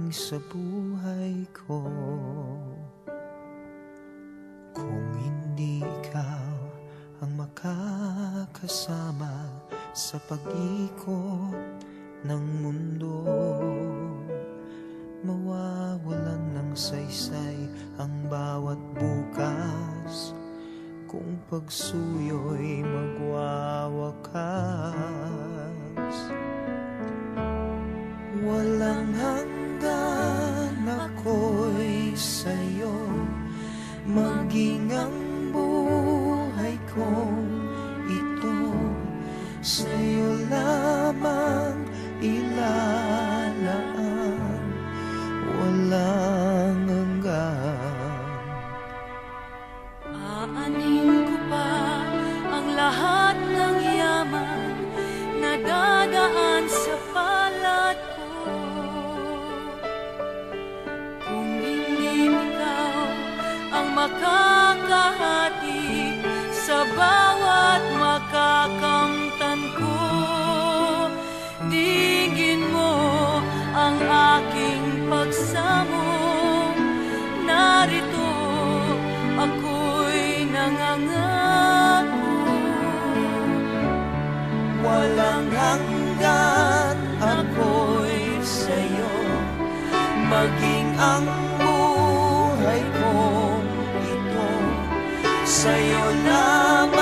dumating sa buhay ko. Kung hindi ikaw ang makakasama sa pag-ikot ng mundo, mawawalan ng saysay ang bawat bukas kung pagsuyo'y magwawakas. Walang hanggan ako'y sa'yo, maging ang buhay kong ito sa'yo lamang ilalaan. Walang hanggan. Aanin ko pa ang lahat ng yaman na dadaan sa palad ko, kung hindi ikaw ang makakahati sa bawat makakamtan ko. Digin mo ang aking pagsamo, narito ako'y nangangako. Walang hanggan ako'y sa'yo, maging ang buhay kong ito sa'yo lamang